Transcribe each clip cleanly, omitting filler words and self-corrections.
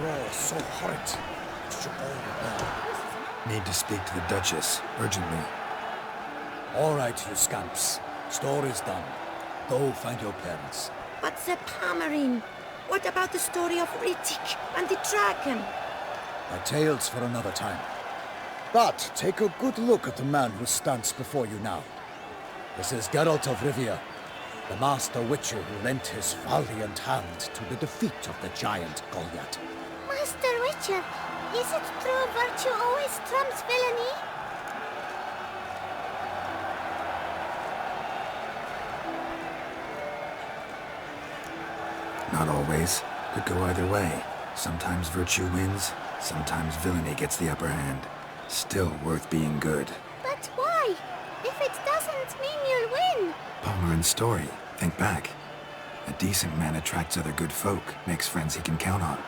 roar so horrid. It should all know. Need to speak to the Duchess, urgently. All right, you scamps. Story's done. Go find your parents. But the Pomerine, what about the story of Riddick and the dragon? My tales for another time. But take a good look at the man who stands before you now. This is Geralt of Rivia, the master witcher who lent his valiant hand to the defeat of the giant Golyat. Master Witcher, is it true virtue always trumps villainy? Not always. Could go either way. Sometimes virtue wins, sometimes villainy gets the upper hand. Still worth being good. But why? If it doesn't mean you'll win. Pomerin's story. Think back. A decent man attracts other good folk, makes friends he can count on.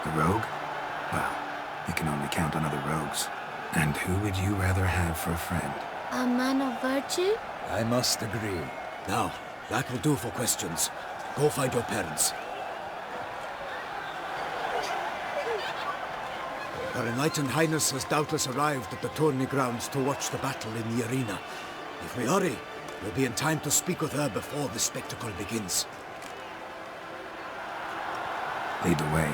A rogue? Well, he can only count on other rogues. And who would you rather have for a friend? A man of virtue? I must agree. Now, that will do for questions. Go find your parents. Her enlightened Highness has doubtless arrived at the tourney grounds to watch the battle in the arena. If we hurry, we'll be in time to speak with her before the spectacle begins. Lead the way.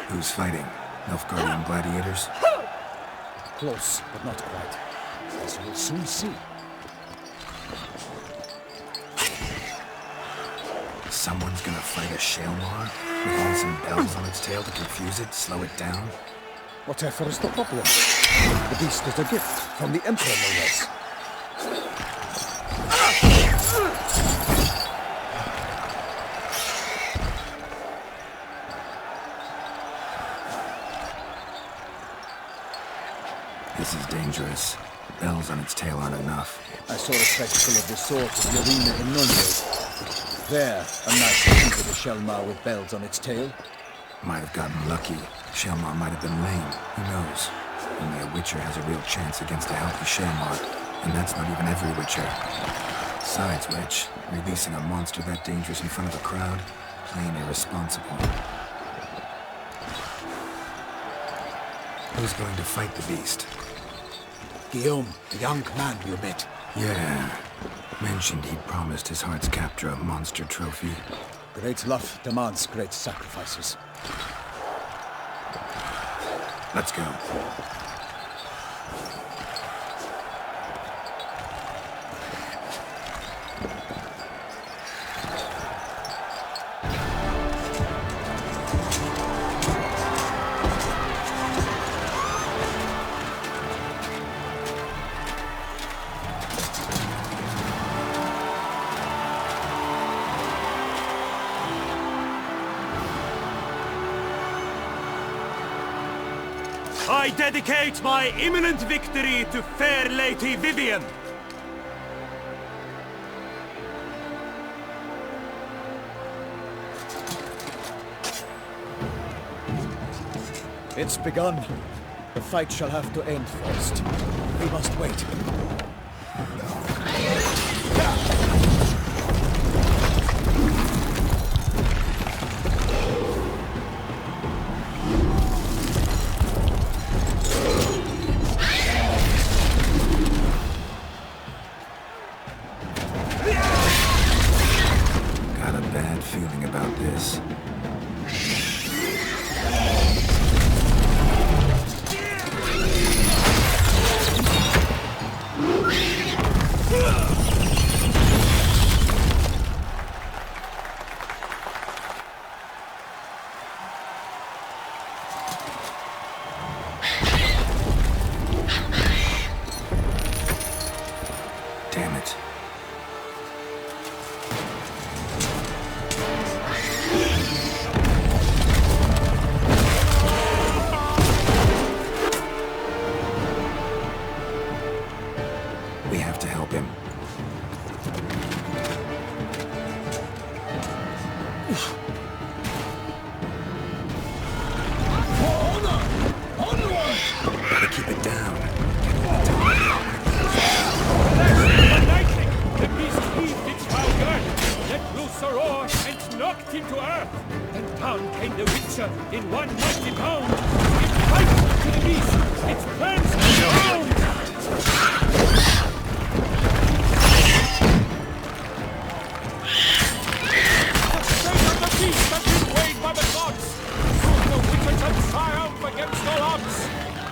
Who's fighting? Nilfgaardian gladiators? Close, but not quite. As you'll soon see. Someone's gonna fight a Shalmar with all some bells on its tail to confuse it, slow it down? Whatever is the problem? The beast is a gift from the Emperor, no less. This is dangerous. Bells on its tail aren't enough. I saw a spectacle of the sort at the arena in Nuremberg. There, a knight defeated a Shalmar with bells on its tail. Might have gotten lucky. Shalmar might have been lame. Who knows? Only a witcher has a real chance against a healthy Shalmar. And that's not even every witcher. Besides which, releasing a monster that dangerous in front of a crowd, plain irresponsible. Who's going to fight the beast? Guillaume, the young man you met. Yeah. Mentioned he'd promised his heart's captor a monster trophy. Great love demands great sacrifices. Let's go. I dedicate my imminent victory to fair Lady Vivian. It's begun. The fight shall have to end first. We must wait. Feeling about this.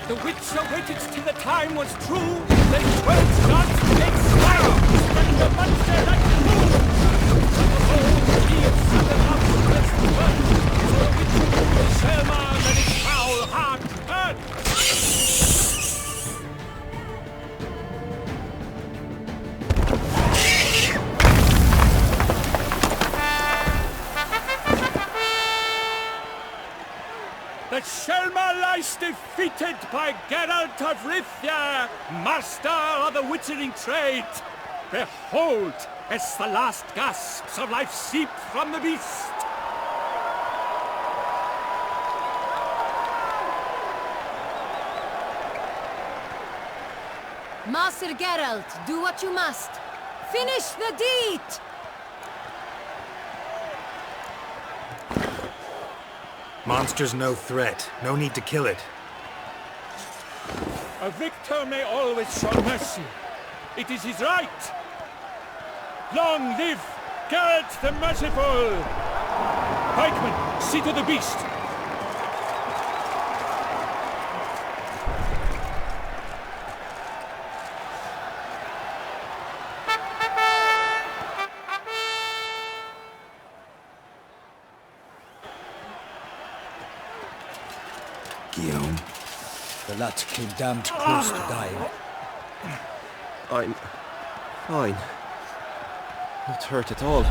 The witcher waited till the time was true, then 12 shots make fire, spreading the monster like glue. But the whole field sudden up to rest the blood, so the witcher drew the Selma and its foul heart heard. The Selma lies defeated by Geralt of Rivia, master of the witchering trade. Behold, as the last gasps of life seep from the beast. Master Geralt, do what you must. Finish the deed! Monster's no threat. No need to kill it. A victor may always show mercy. It is his right. Long live Geralt the Merciful! Pikeman, see to the beast. Guillaume. The lad came damned close to dying. I'm fine. Not hurt at all.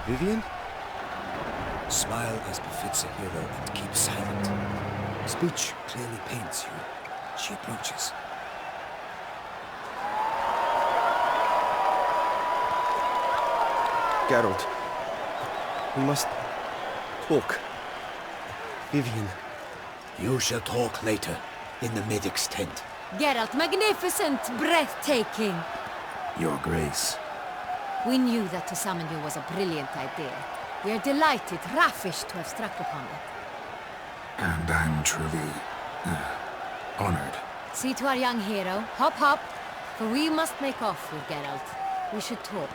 Vivian? Smile as befits a hero and keep silent. Speech clearly paints you. She approaches. Geralt. We must talk. Vivian. You shall talk later, in the medic's tent. Geralt, magnificent, breathtaking. Your Grace. We knew that to summon you was a brilliant idea. We are delighted, ravished to have struck upon it. And I'm truly... honored. See to our young hero. Hop, hop. For we must make off with Geralt. We should talk.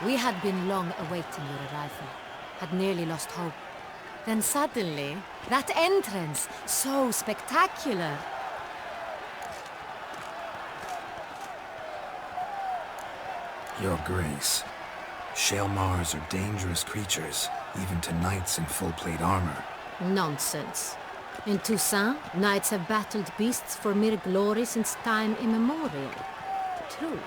We had been long awaiting your arrival. Had nearly lost hope. Then suddenly, that entrance, so spectacular. Your Grace. Shaelmars are dangerous creatures, even to knights in full-plate armor. Nonsense. In Toussaint, knights have battled beasts for mere glory since time immemorial. True.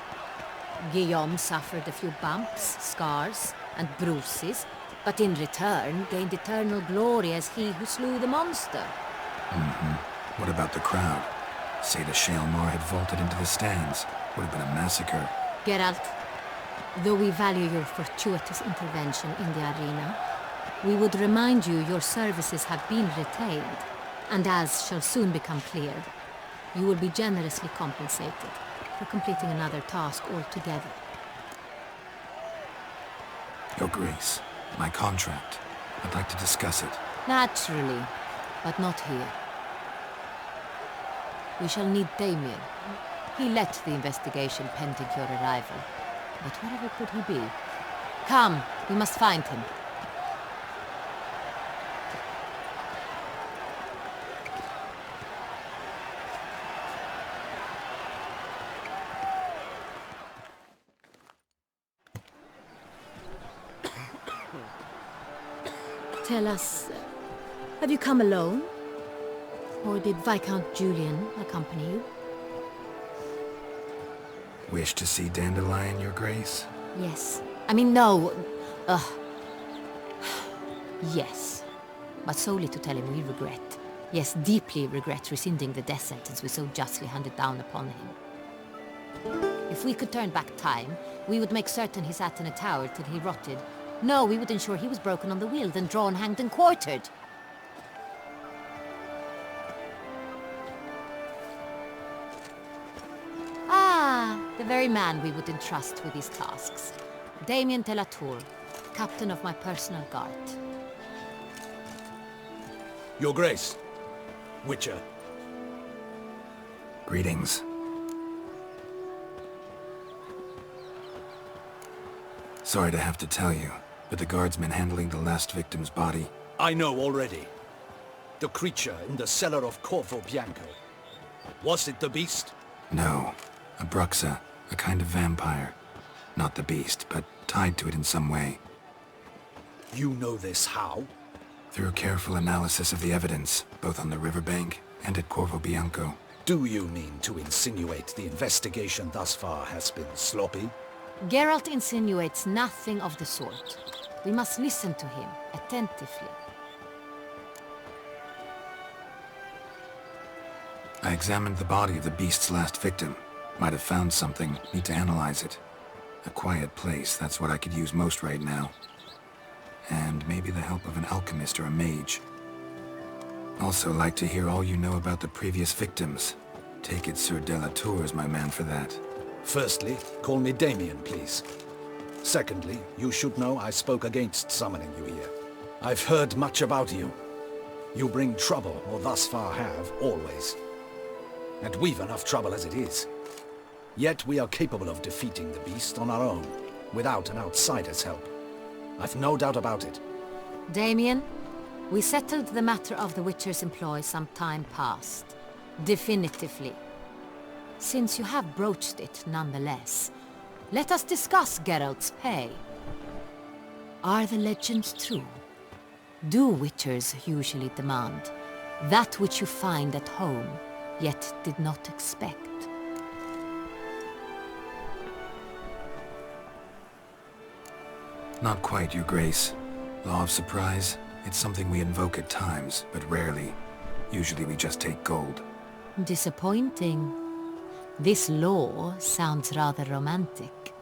Guillaume suffered a few bumps, scars, and bruises, but in return gained eternal glory as he who slew the monster. What about the crowd? Say the Shaelmar had vaulted into the stands. Would have been a massacre. Geralt, though we value your fortuitous intervention in the arena, we would remind you your services have been retained, and as shall soon become clear, you will be generously compensated for completing another task altogether. Your Grace, my contract. I'd like to discuss it. Naturally, but not here. We shall need Damien. He led the investigation pending your arrival. But wherever could he be? Come, we must find him. Tell us, have you come alone? Or did Viscount Julian accompany you? Wish to see Dandelion, Your Grace? Yes. I mean, no. Yes. But solely to tell him we regret. Yes, deeply regret rescinding the death sentence we so justly handed down upon him. If we could turn back time, we would make certain he sat in a tower till he rotted. No, we would ensure he was broken on the wheel, then drawn, hanged, and quartered. Ah, the very man we would entrust with these tasks. Damien de la Tour, captain of my personal guard. Your Grace. Witcher. Greetings. Sorry to have to tell you, but the guardsman handling the last victim's body... I know already. The creature in the cellar of Corvo Bianco. Was it the beast? No. A bruxa, a kind of vampire. Not the beast, but tied to it in some way. You know this how? Through careful analysis of the evidence, both on the riverbank and at Corvo Bianco. Do you mean to insinuate the investigation thus far has been sloppy? Geralt insinuates nothing of the sort. We must listen to him attentively. I examined the body of the beast's last victim. Might have found something, need to analyze it. A quiet place, that's what I could use most right now. And maybe the help of an alchemist or a mage. Also like to hear all you know about the previous victims. Take it Sir Delatour is my man for that. Firstly, call me Damien, please. Secondly, you should know I spoke against summoning you here. I've heard much about you. You bring trouble, or thus far have, always. And we've enough trouble as it is. Yet we are capable of defeating the beast on our own, without an outsider's help. I've no doubt about it. Damien, we settled the matter of the Witcher's employ some time past. Definitively. Since you have broached it nonetheless, let us discuss Geralt's pay. Are the legends true? Do Witchers usually demand that which you find at home, yet did not expect? Not quite, Your Grace. Law of surprise, it's something we invoke at times, but rarely. Usually we just take gold. Disappointing. This law sounds rather romantic.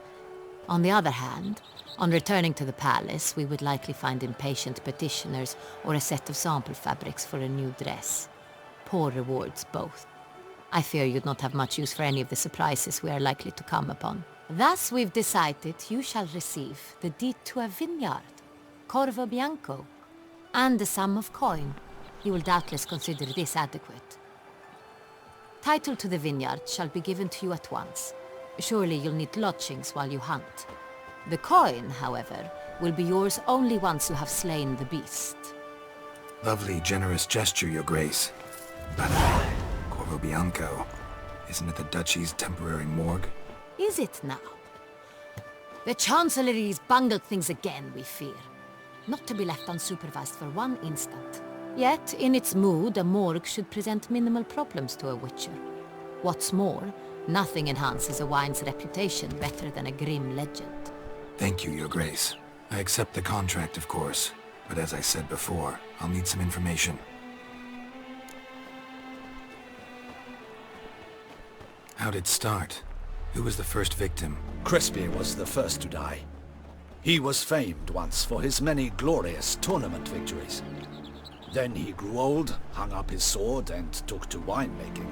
On the other hand, on returning to the palace, we would likely find impatient petitioners or a set of sample fabrics for a new dress. Poor rewards, both. I fear you'd not have much use for any of the surprises we are likely to come upon. Thus, we've decided you shall receive the deed to a vineyard, Corvo Bianco, and a sum of coin. You will doubtless consider this adequate. Title to the vineyard shall be given to you at once. Surely you'll need lodgings while you hunt. The coin, however, will be yours only once you have slain the beast. Lovely, generous gesture, Your Grace. But Corvo Bianco, isn't it the Duchy's temporary morgue? Is it now? The Chancellery's bungled things again, we fear. Not to be left unsupervised for one instant. Yet, in its mood, a morgue should present minimal problems to a Witcher. What's more, nothing enhances a wine's reputation better than a grim legend. Thank you, Your Grace. I accept the contract, of course. But as I said before, I'll need some information. How'd it start? Who was the first victim? Crespi was the first to die. He was famed once for his many glorious tournament victories. Then he grew old, hung up his sword, and took to winemaking.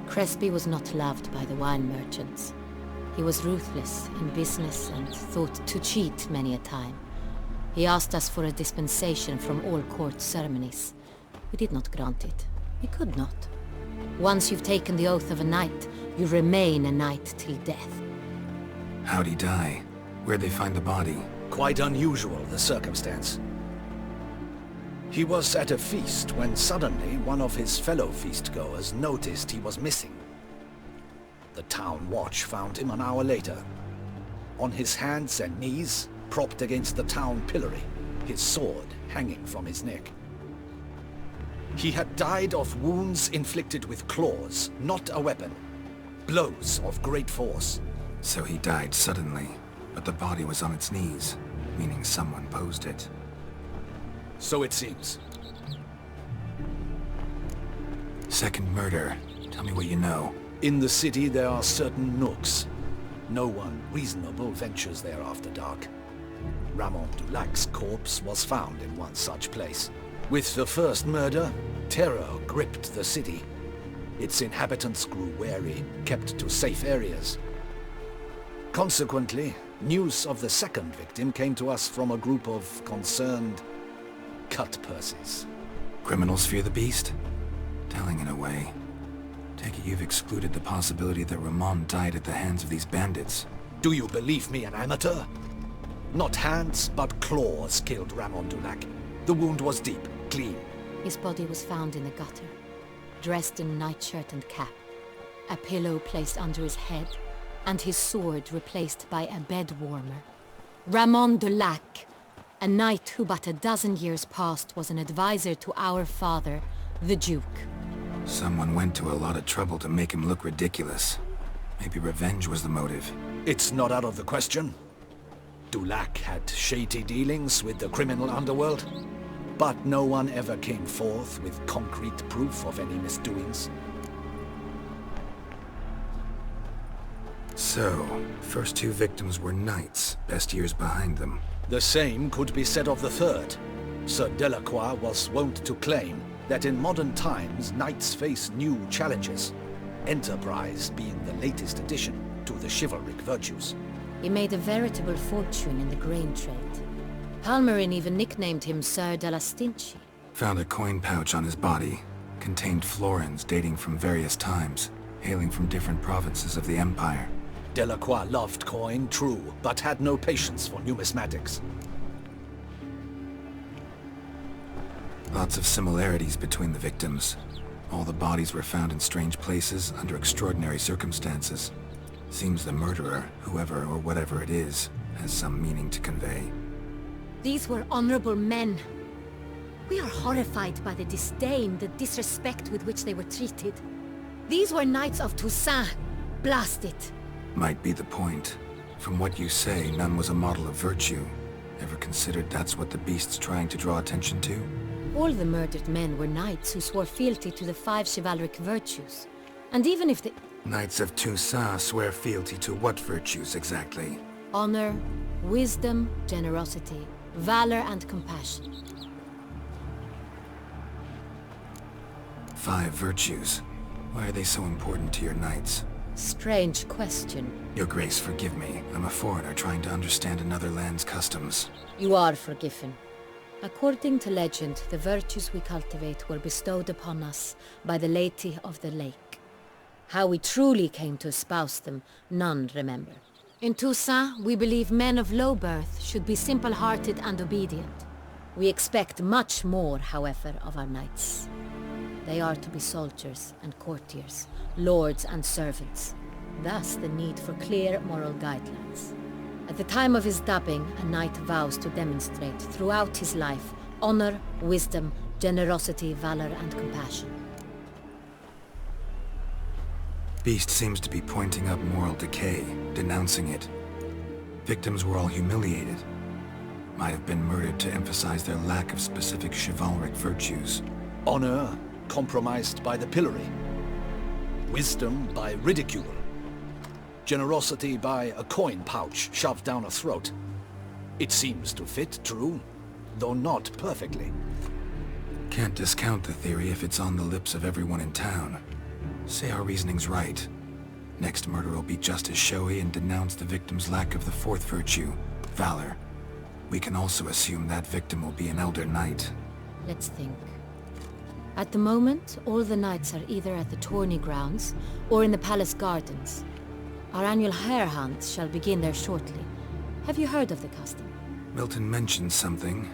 Crespi was not loved by the wine merchants. He was ruthless in business and thought to cheat many a time. He asked us for a dispensation from all court ceremonies. We did not grant it. We could not. Once you've taken the oath of a knight, you remain a knight till death. How'd he die? Where'd they find the body? Quite unusual, the circumstance. He was at a feast when suddenly one of his fellow feastgoers noticed he was missing. The town watch found him an hour later. On his hands and knees, propped against the town pillory, his sword hanging from his neck. He had died of wounds inflicted with claws, not a weapon. Blows of great force. So he died suddenly, but the body was on its knees, meaning someone posed it. So it seems. Second murder. Tell me what you know. In the city there are certain nooks. No one reasonable ventures there after dark. Ramon Dulac's corpse was found in one such place. With the first murder, terror gripped the city. Its inhabitants grew wary, kept to safe areas. Consequently, news of the second victim came to us from a group of concerned cut-purses. Criminals fear the beast? Telling in a way. Take it you've excluded the possibility that Ramon died at the hands of these bandits. Do you believe me an amateur? Not hands, but claws killed Ramon Dulac. The wound was deep, clean. His body was found in the gutter, dressed in nightshirt and cap, a pillow placed under his head, and his sword replaced by a bed warmer. Ramon de Lac, a knight who but a dozen years past was an advisor to our father, the Duke. Someone went to a lot of trouble to make him look ridiculous. Maybe revenge was the motive. It's not out of the question. Dulac had shady dealings with the criminal underworld, but no one ever came forth with concrete proof of any misdoings. So, first two victims were knights, best years behind them. The same could be said of the third. Sir Delacroix was wont to claim that in modern times knights face new challenges, enterprise being the latest addition to the chivalric virtues. He made a veritable fortune in the grain trade. Palmerin even nicknamed him Sir de la Stinchi. Found a coin pouch on his body. Contained florins dating from various times, hailing from different provinces of the Empire. Delacroix loved coin, true, but had no patience for numismatics. Lots of similarities between the victims. All the bodies were found in strange places under extraordinary circumstances. Seems the murderer, whoever or whatever it is, has some meaning to convey. These were honorable men. We are horrified by the disdain, the disrespect with which they were treated. These were Knights of Toussaint. Blast it. Might be the point. From what you say, none was a model of virtue. Ever considered that's what the beast's trying to draw attention to? All the murdered men were knights who swore fealty to the 5 chivalric virtues. And even if the... Knights of Toussaint swear fealty to what virtues exactly? Honor, wisdom, generosity, valor and compassion. 5 virtues. Why are they so important to your knights? Strange question. Your Grace, forgive me. I'm a foreigner trying to understand another land's customs. You are forgiven. According to legend, the virtues we cultivate were bestowed upon us by the Lady of the Lake. How we truly came to espouse them, none remember. In Toussaint, we believe men of low birth should be simple-hearted and obedient. We expect much more, however, of our knights. They are to be soldiers and courtiers, lords and servants. Thus the need for clear moral guidelines. At the time of his dubbing, a knight vows to demonstrate throughout his life honor, wisdom, generosity, valor and compassion. Beast seems to be pointing up moral decay, denouncing it. Victims were all humiliated. Might have been murdered to emphasize their lack of specific chivalric virtues. Honor compromised by the pillory. Wisdom by ridicule. Generosity by a coin pouch shoved down a throat. It seems to fit, true, though not perfectly. Can't discount the theory if it's on the lips of everyone in town. Say our reasoning's right. Next murder will be just as showy and denounce the victim's lack of the 4th virtue, valor. We can also assume that victim will be an elder knight. Let's think. At the moment, all the knights are either at the tourney grounds or in the palace gardens. Our annual hare hunt shall begin there shortly. Have you heard of the custom? Milton mentioned something.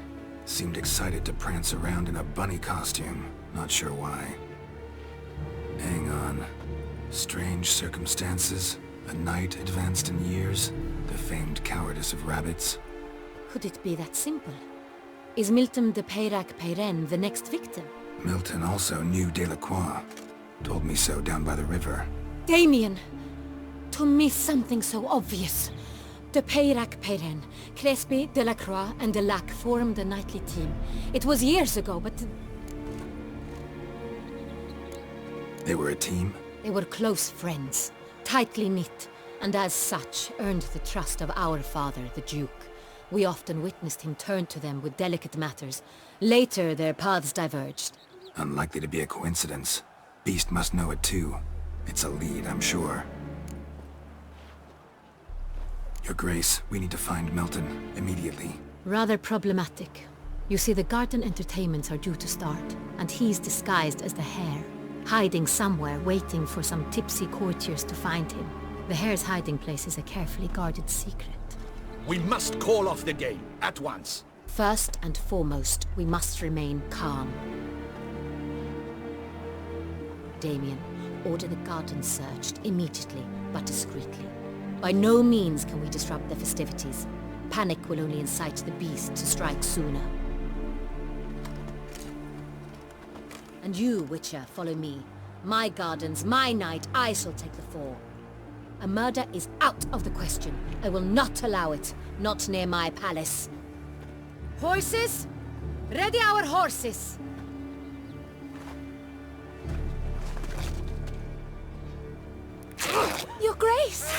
Seemed excited to prance around in a bunny costume. Not sure why. Hang on. Strange circumstances. A knight advanced in years. The famed cowardice of rabbits. Could it be that simple? Is Milton de Peyrac-Peyren the next victim? Milton also knew Delacroix. Told me so down by the river. Damien! To miss something so obvious. De Peyrac-Peyren, Crespi, Delacroix, and Delac formed a knightly team. It was years ago, but... They were a team? They were close friends, tightly knit, and as such earned the trust of our father, the Duke. We often witnessed him turn to them with delicate matters. Later, their paths diverged. Unlikely to be a coincidence. Beast must know it too. It's a lead, I'm sure. Your Grace, we need to find Milton, immediately. Rather problematic. You see, the garden entertainments are due to start, and he's disguised as the hare, hiding somewhere, waiting for some tipsy courtiers to find him. The hare's hiding place is a carefully guarded secret. We must call off the game, at once. First and foremost, we must remain calm. Damien, order the garden searched immediately, but discreetly. By no means can we disrupt the festivities. Panic will only incite the beast to strike sooner. And you, Witcher, follow me. My gardens, my night, I shall take the fall. A murder is out of the question. I will not allow it. Not near my palace. Horses? Ready our horses! Your Grace!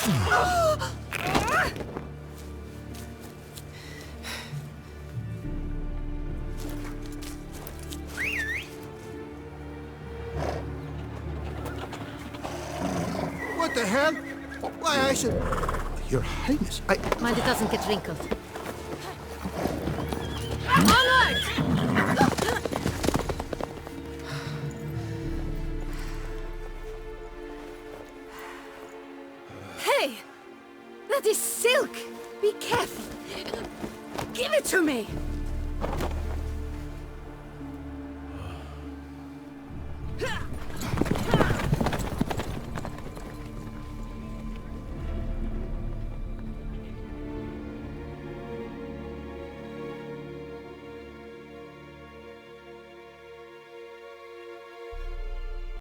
What the hell? Why, I should... Your Highness, Mind it doesn't get wrinkled. Onward! Hey! That is silk! Be careful! Give it to me!